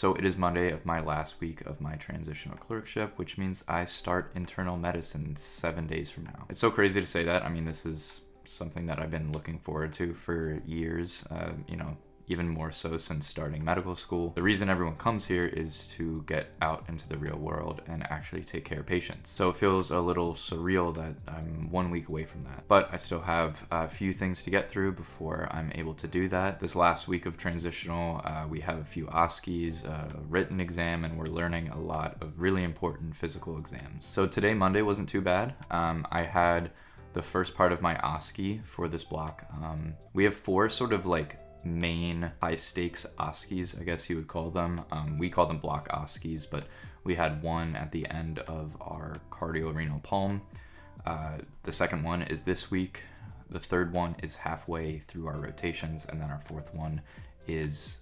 So it is Monday of my last week of my transitional clerkship, which means I start internal medicine 7 days from now. It's so crazy to say that. I mean, this is something that I've been looking forward to for years, even more so since starting medical school. The reason everyone comes here is to get out into the real world and actually take care of patients. So it feels a little surreal that I'm 1 week away from that. But I still have a few things to get through before I'm able to do that. This last week of transitional, we have a few OSCEs, a written exam, and we're learning a lot of really important physical exams. So today, Monday, wasn't too bad. I had the first part of my OSCE for this block. We have 4 sort of like main high stakes OSCEs, I guess you would call them. We call them block OSCEs, but we had one at the end of our cardiorenal pulm. The second one is this week. The third one is halfway through our rotations, and then our fourth one is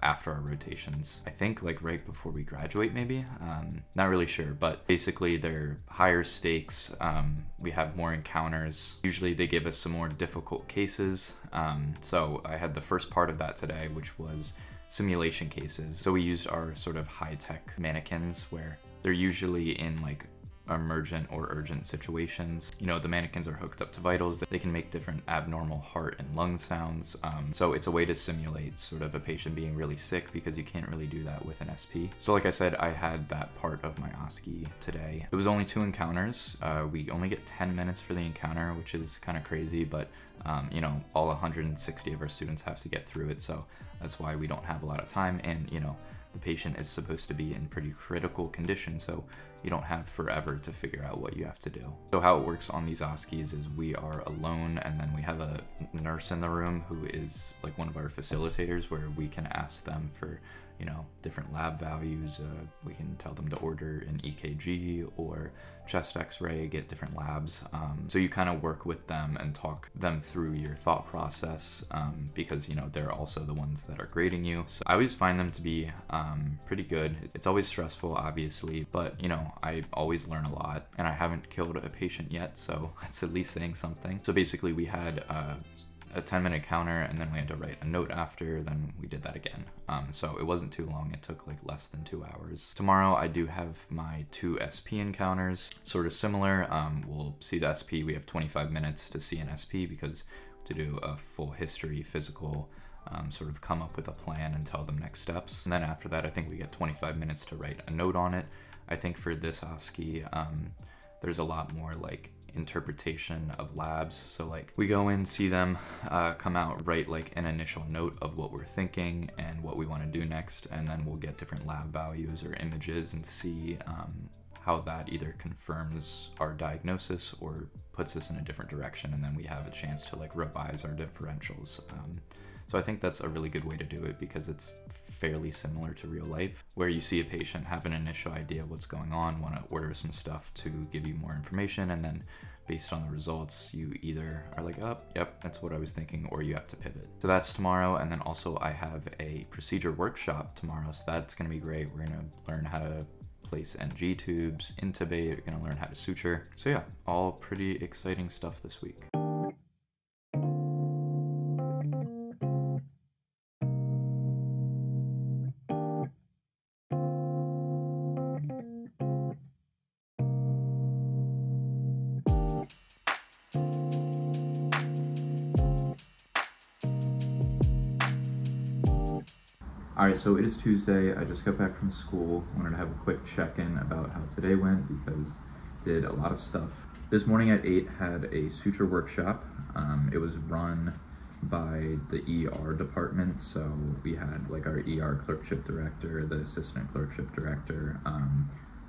after our rotations. I think like right before we graduate, maybe. Not really sure, but basically they're higher stakes. We have more encounters. Usually they give us some more difficult cases. So I had the first part of that today, which was simulation cases. So we used our sort of high-tech mannequins where they're usually in like emergent or urgent situations. You know, the mannequins are hooked up to vitals that they can make different abnormal heart and lung sounds. So it's a way to simulate sort of a patient being really sick because you can't really do that with an SP. So like I said, I had that part of my OSCE today. It was only 2 encounters. We only get 10 minutes for the encounter, which is kind of crazy, but you know, all 160 of our students have to get through it. So that's why we don't have a lot of time. And you know, the patient is supposed to be in pretty critical condition, so you don't have forever to figure out what you have to do. So how it works on these OSCEs is we are alone, and then we have a nurse in the room who is like one of our facilitators, where we can ask them for, you know, different lab values. We can tell them to order an EKG or chest x-ray, get different labs. So you kind of work with them and talk them through your thought process, because, you know, they're also the ones that are grading you. So I always find them to be pretty good. It's always stressful, obviously, but, you know, I always learn a lot, and I haven't killed a patient yet, so that's at least saying something. So basically we had a 10-minute counter, and then we had to write a note after, then we did that again. So it wasn't too long, it took like less than 2 hours. Tomorrow I do have my 2 SP encounters, sort of similar. We'll see the SP, we have 25 minutes to see an SP because to do a full history, physical, sort of come up with a plan and tell them next steps. And then after that, I think we get 25 minutes to write a note on it. I think for this OSCE, there's a lot more like interpretation of labs. So like we go in, see them, come out, write like an initial note of what we're thinking and what we want to do next, and then we'll get different lab values or images and see how that either confirms our diagnosis or puts us in a different direction, and then we have a chance to like revise our differentials. So I think that's a really good way to do it because it's fairly similar to real life, where you see a patient, have an initial idea of what's going on, want to order some stuff to give you more information, and then based on the results, you either are like, oh, yep, that's what I was thinking, or you have to pivot. So that's tomorrow, and then also I have a procedure workshop tomorrow, so that's going to be great. We're going to learn how to place NG tubes, intubate, we're going to learn how to suture. So yeah, all pretty exciting stuff this week. Alright, so it is Tuesday. I just got back from school. Wanted to have a quick check-in about how today went because did a lot of stuff. This morning at 8 had a suture workshop. It was run by the ER department, so we had like our ER clerkship director, the assistant clerkship director.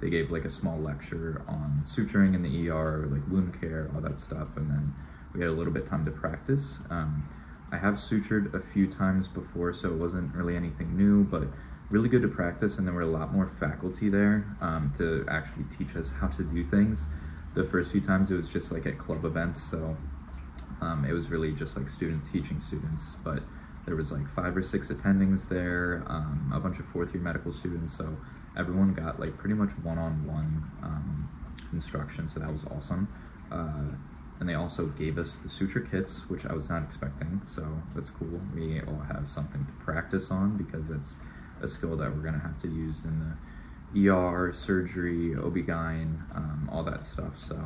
They gave like a small lecture on suturing in the ER, like wound care, all that stuff, and then we had a little bit of time to practice. I have sutured a few times before, so it wasn't really anything new, but really good to practice, and there were a lot more faculty there to actually teach us how to do things. The first few times it was just like at club events, so it was really just like students teaching students, but there was like 5 or 6 attendings there, a bunch of 4th year medical students, so everyone got like pretty much one-on-one instruction, so that was awesome. And they also gave us the suture kits, which I was not expecting, so that's cool. We all have something to practice on because it's a skill that we're gonna have to use in the ER, surgery, OB-GYN, all that stuff. So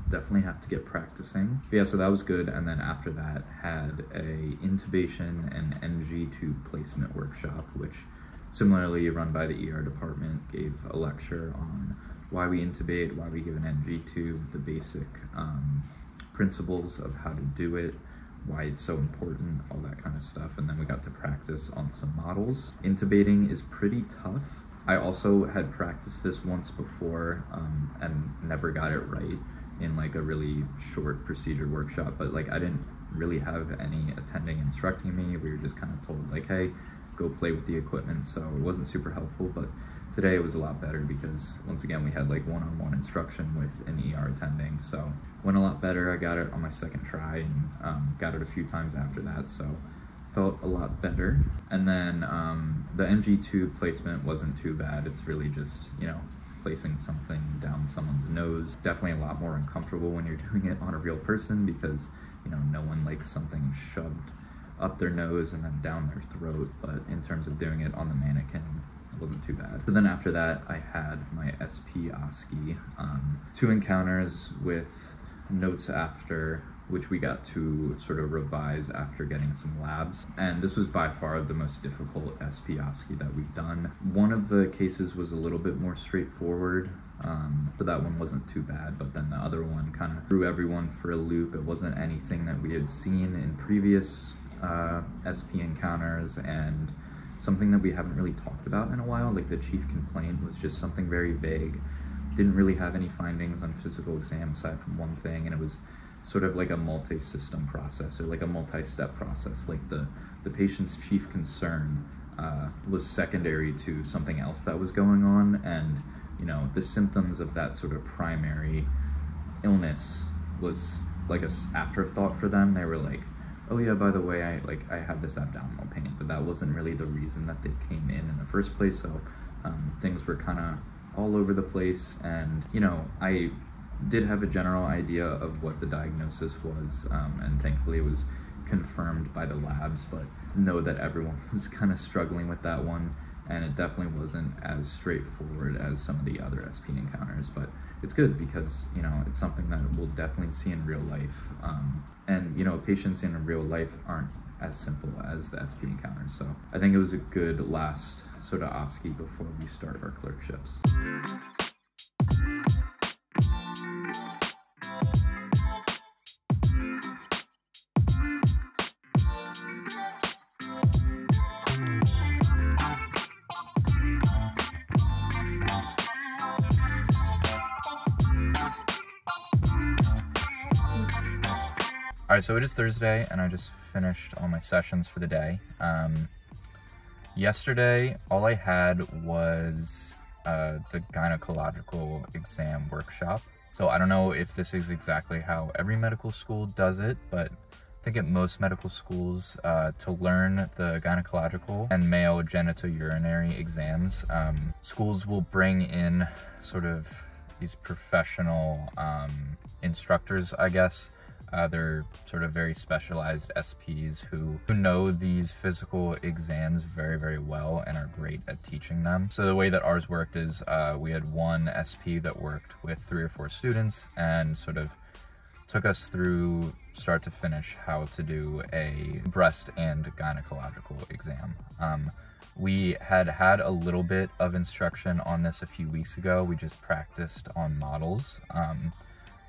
definitely have to get practicing. But yeah, so that was good. And then after that, had a intubation and NG tube placement workshop, which similarly run by the ER department, gave a lecture on why we intubate, why we give an NG tube, the basic principles of how to do it, why it's so important, all that kind of stuff. And then we got to practice on some models. Intubating is pretty tough. I also had practiced this once before and never got it right in like a really short procedure workshop, but like I didn't really have any attending instructing me. We were just kind of told like, hey, go play with the equipment. So it wasn't super helpful, but today it was a lot better because once again, we had like one-on-one instruction with an ER attending. So went a lot better. I got it on my second try and got it a few times after that. So felt a lot better. And then the NG tube placement wasn't too bad. It's really just, you know, placing something down someone's nose. Definitely a lot more uncomfortable when you're doing it on a real person because, you know, no one likes something shoved up their nose and then down their throat. But in terms of doing it on the mannequin, it wasn't too bad. So then after that, I had my SP OSCE, 2 encounters with notes after, which we got to sort of revise after getting some labs. And this was by far the most difficult SP OSCE that we've done. One of the cases was a little bit more straightforward, so that one wasn't too bad, but then the other one kind of threw everyone for a loop. It wasn't anything that we had seen in previous SP encounters, and something that we haven't really talked about in a while. Like the chief complaint was just something very vague. Didn't really have any findings on physical exam aside from one thing, and it was sort of like a multi-system process or like a multi-step process. Like the patient's chief concern was secondary to something else that was going on, and you know, the symptoms of that sort of primary illness was like a afterthought for them. They were like, oh yeah, by the way, I have this abdominal pain, but that wasn't really the reason that they came in the first place. So things were kind of all over the place, and you know, I did have a general idea of what the diagnosis was, and thankfully it was confirmed by the labs, but know that everyone was kind of struggling with that one, and it definitely wasn't as straightforward as some of the other SP encounters. But it's good because, you know, it's something that we'll definitely see in real life, and you know, patients in real life aren't as simple as the SP encounters. So I think it was a good last sort of OSCE before we start our clerkships. Alright, so it is Thursday, and I just finished all my sessions for the day. Yesterday, all I had was the gynecological exam workshop. So I don't know if this is exactly how every medical school does it, but I think at most medical schools, to learn the gynecological and male genitourinary exams, schools will bring in sort of these professional instructors, I guess. They're sort of very specialized SPs who know these physical exams very, very well and are great at teaching them. So the way that ours worked is we had one SP that worked with 3 or 4 students and sort of took us through start to finish how to do a breast and gynecological exam. We had a little bit of instruction on this a few weeks ago. We just practiced on models.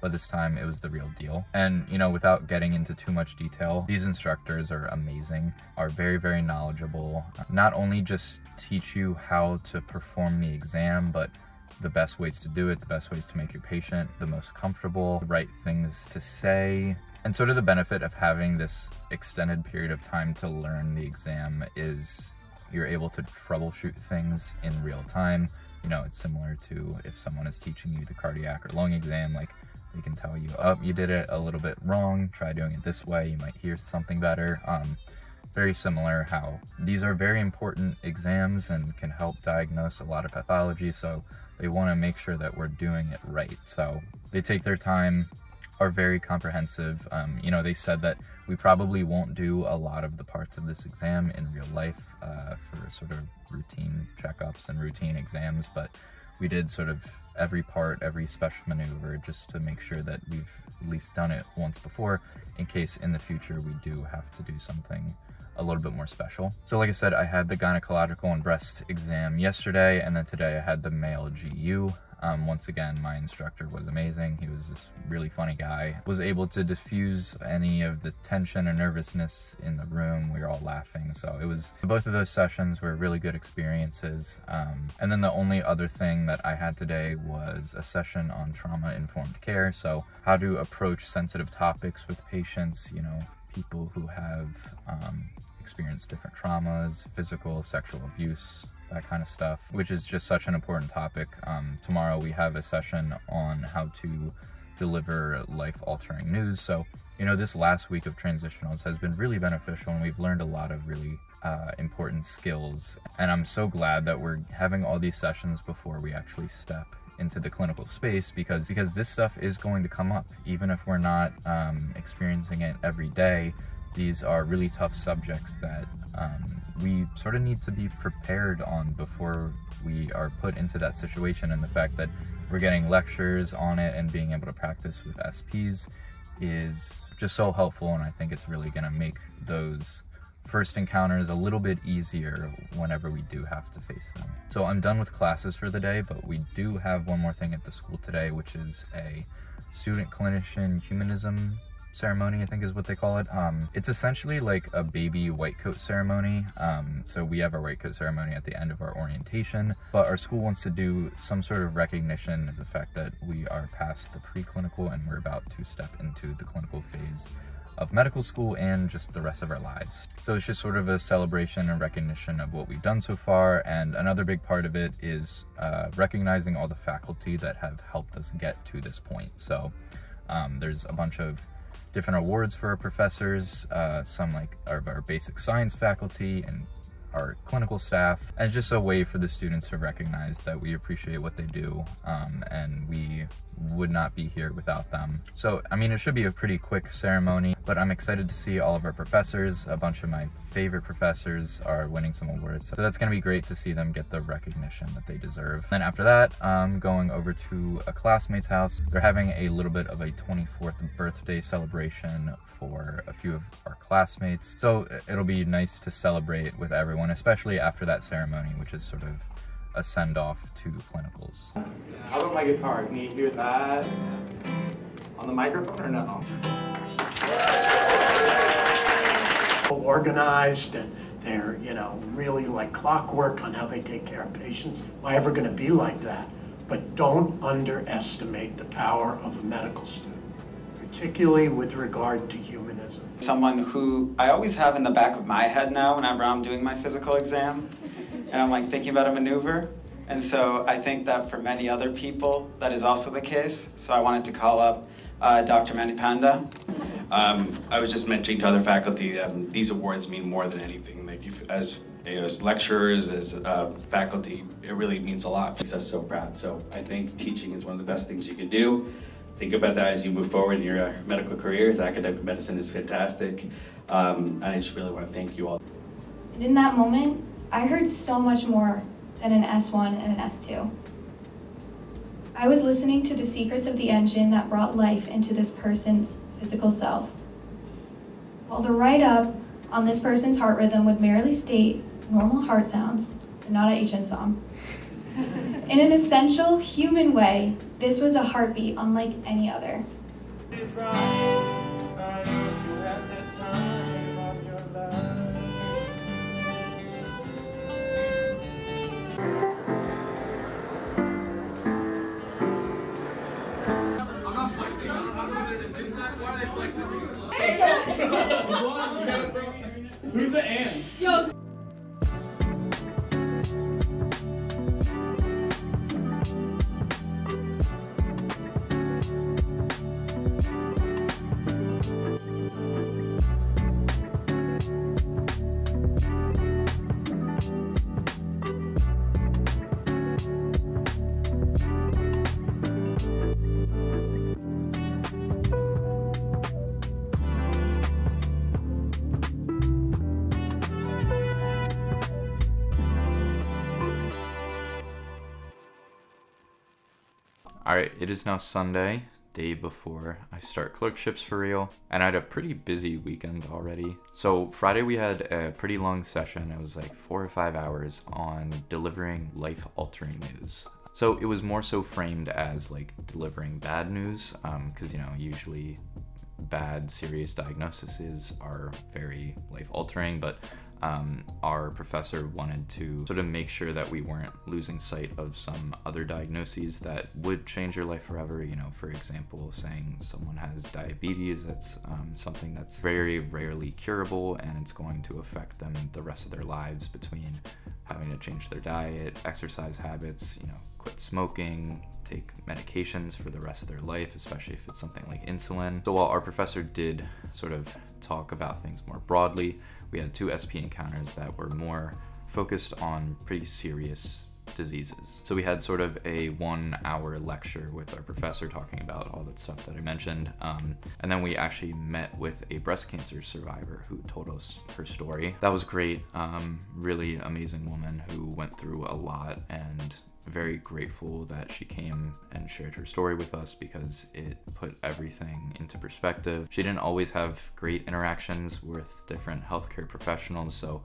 But this time it was the real deal. And, you know, without getting into too much detail, these instructors are amazing, are very, very knowledgeable. Not only just teach you how to perform the exam, but the best ways to do it, the best ways to make your patient the most comfortable, the right things to say. And sort of the benefit of having this extended period of time to learn the exam is you're able to troubleshoot things in real time. You know, it's similar to if someone is teaching you the cardiac or lung exam, like, they can tell you, oh, you did it a little bit wrong, try doing it this way, you might hear something better. Very similar how these are very important exams and can help diagnose a lot of pathology, so they want to make sure that we're doing it right. So they take their time. are very comprehensive. You know, they said that we probably won't do a lot of the parts of this exam in real life for sort of routine checkups and routine exams, but we did sort of every part, every special maneuver, just to make sure that we've at least done it once before, in case in the future we do have to do something a little bit more special. So like I said, I had the gynecological and breast exam yesterday, and then today I had the male GU. Once again, my instructor was amazing. He was this really funny guy. Was able to diffuse any of the tension and nervousness in the room. We were all laughing. So both of those sessions were really good experiences. And then the only other thing that I had today was a session on trauma-informed care. So how to approach sensitive topics with patients, you know, people who have experienced different traumas, physical, sexual abuse, that kind of stuff, which is just such an important topic. Tomorrow we have a session on how to deliver life-altering news. So, you know, this last week of transitionals has been really beneficial, and we've learned a lot of really important skills. And I'm so glad that we're having all these sessions before we actually step into the clinical space, because this stuff is going to come up. Even if we're not experiencing it every day, these are really tough subjects that we sort of need to be prepared on before we are put into that situation. And the fact that we're getting lectures on it and being able to practice with SPs is just so helpful, and I think it's really going to make those first encounters a little bit easier whenever we do have to face them. So I'm done with classes for the day, but we do have one more thing at the school today, which is a student clinician humanism ceremony, I think is what they call it. It's essentially like a baby white coat ceremony. So we have our white coat ceremony at the end of our orientation, but our school wants to do some sort of recognition of the fact that we are past the preclinical and we're about to step into the clinical phase of medical school and just the rest of our lives. So it's just sort of a celebration and recognition of what we've done so far. And another big part of it is recognizing all the faculty that have helped us get to this point. So there's a bunch of different awards for our professors, some like our basic science faculty and our clinical staff, and just a way for the students to recognize that we appreciate what they do, and we would not be here without them. So, I mean, it should be a pretty quick ceremony, but I'm excited to see all of our professors. A bunch of my favorite professors are winning some awards, so that's going to be great to see them get the recognition that they deserve. Then after that, I'm going over to a classmate's house. They're having a little bit of a 24th birthday celebration for a few of our classmates, so it'll be nice to celebrate with everyone, especially after that ceremony, which is sort of a send-off to clinicals. How about my guitar? Can you hear that on the microphone or no? Organized, and they're, you know, really like clockwork on how they take care of patients. Am I ever going to be like that? But don't underestimate the power of a medical student, particularly with regard to humanism. Someone who I always have in the back of my head now whenever I'm doing my physical exam, and I'm like thinking about a maneuver. And so I think that for many other people, that is also the case. So I wanted to call up Dr. Manipanda. I was just mentioning to other faculty, these awards mean more than anything. Like as lecturers, as faculty, it really means a lot. It makes us so proud. So I think teaching is one of the best things you can do. Think about that as you move forward in your medical careers. Academic medicine is fantastic. And I just really want to thank you all. And in that moment, I heard so much more than an S1 and an S2. I was listening to the secrets of the engine that brought life into this person's physical self. While the write-up on this person's heart rhythm would merely state normal heart sounds, but not a HM song. In an essential human way, this was a heartbeat unlike any other. Who's the and? Yo. All right, it is now Sunday, day before I start Clerkships for real, and I had a pretty busy weekend already. So Friday we had a pretty long session. It was like 4 or 5 hours on delivering life-altering news. So it was more so framed as like delivering bad news, because usually bad, serious diagnoses are very life-altering, but our professor wanted to sort of make sure that we weren't losing sight of some other diagnoses that would change your life forever. For example, saying someone has diabetes, that's something that's very rarely curable, and it's going to affect them the rest of their lives, between having to change their diet, exercise habits, quit smoking, take medications for the rest of their life, especially if it's something like insulin. So while our professor did sort of talk about things more broadly, we had 2 SP encounters that were more focused on pretty serious diseases. So we had sort of a 1-hour lecture with our professor talking about all that stuff that I mentioned. And then we actually met with a breast cancer survivor who told us her story. That was great. Really amazing woman who went through a lot, and very grateful that she came and shared her story with us because it put everything into perspective. She didn't always have great interactions with different healthcare professionals, so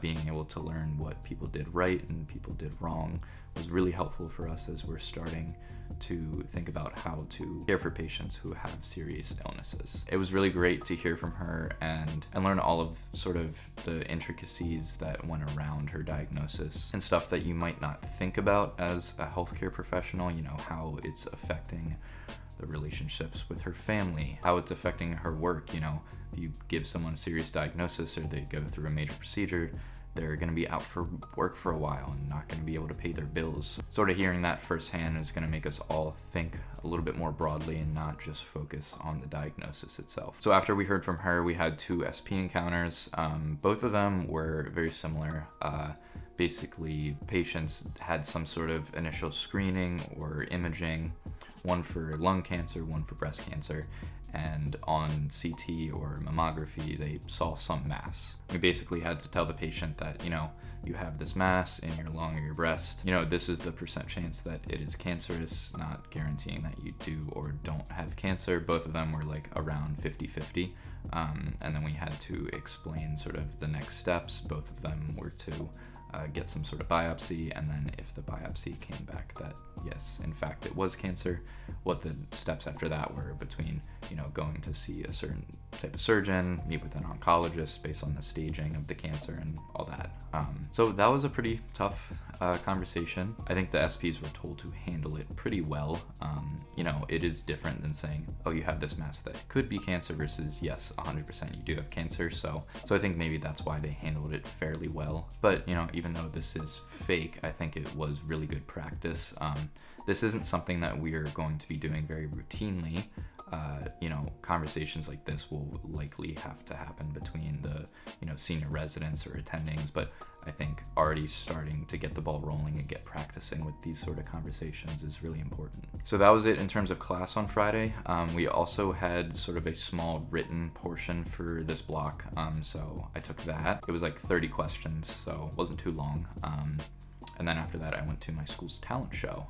being able to learn what people did right and people did wrong was really helpful for us as we're starting to think about how to care for patients who have serious illnesses. It was really great to hear from her and learn all of sort of the intricacies that went around her diagnosis and stuff that you might not think about as a healthcare professional, how it's affecting the relationships with her family, how it's affecting her work. If you give someone a serious diagnosis or they go through a major procedure, they're going to be out for work for a while and not going to be able to pay their bills. Sort of hearing that firsthand is going to make us all think a little bit more broadly and not just focus on the diagnosis itself. So after we heard from her, we had 2 SP encounters. Both of them were very similar. Basically, patients had some sort of initial screening or imaging, one for lung cancer, one for breast cancer. And on CT or mammography, they saw some mass. We basically had to tell the patient that, you have this mass in your lung or your breast. This is the % chance that it is cancerous, not guaranteeing that you do or don't have cancer. Both of them were like around 50-50. And then we had to explain sort of the next steps. Both of them were to get some sort of biopsy, and then if the biopsy came back that yes, in fact it was cancer, what the steps after that were, between going to see a certain type of surgeon, meet with an oncologist based on the staging of the cancer and all that. So that was a pretty tough conversation. I think the SPs were told to handle it pretty well. It is different than saying, oh, you have this mass that could be cancer, versus yes, 100% you do have cancer. So I think maybe that's why they handled it fairly well. But even though this is fake, I think it was really good practice. This isn't something that we are going to be doing very routinely. Conversations like this will likely have to happen between the, senior residents or attendings, but I think already starting to get the ball rolling and get practicing with these sort of conversations is really important. So that was it in terms of class on Friday. We also had sort of a small written portion for this block, so I took that. It was like 30 questions, so it wasn't too long. And then after that, I went to my school's talent show.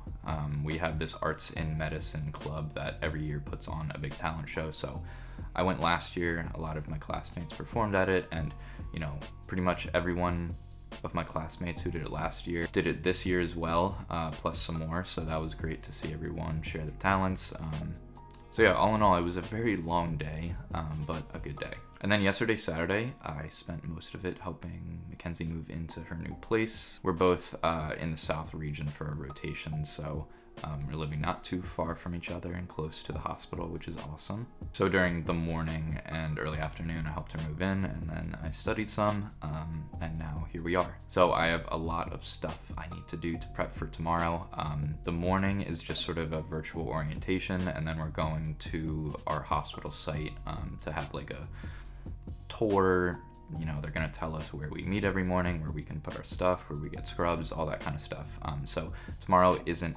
We have this arts in medicine club that every year puts on a big talent show. So I went last year, a lot of my classmates performed at it, and pretty much everyone of my classmates who did it last year did it this year as well, plus some more. So that was great to see everyone share their talents. So yeah, all in all, it was a very long day, but a good day. And then yesterday, Saturday, I spent most of it helping Mackenzie move into her new place. We're both in the South region for a rotation, so we're living not too far from each other and close to the hospital, which is awesome. So during the morning and early afternoon, I helped her move in, and then I studied some, and now here we are. So I have a lot of stuff I need to do to prep for tomorrow. The morning is just sort of a virtual orientation, and then we're going to our hospital site to have like a tour. They're gonna tell us where we meet every morning, where we can put our stuff, where we get scrubs, all that kind of stuff. So tomorrow isn't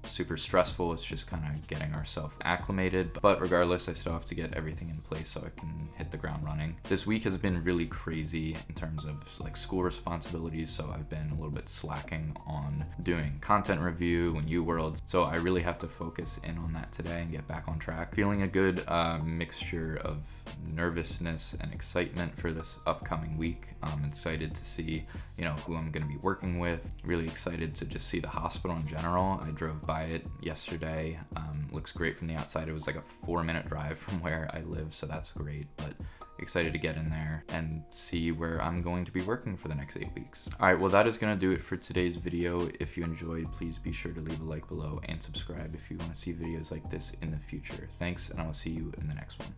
super stressful. It's just kind of getting ourselves acclimated. But regardless, I still have to get everything in place so I can hit the ground running. This week has been really crazy in terms of like school responsibilities, so I've been a little bit slacking on doing content review and UWorlds. So I really have to focus in on that today and get back on track. Feeling a good mixture of nervousness and excitement for this upcoming week. I'm excited to see, you know, who I'm going to be working with. Really excited to just see the hospital in general. I drove by it yesterday. Looks great from the outside. It was like a 4-minute drive from where I live, so that's great. But excited to get in there and see where I'm going to be working for the next 8 weeks. All right, well, that is going to do it for today's video. If you enjoyed, please be sure to leave a like below and subscribe if you want to see videos like this in the future. Thanks, and I will see you in the next one.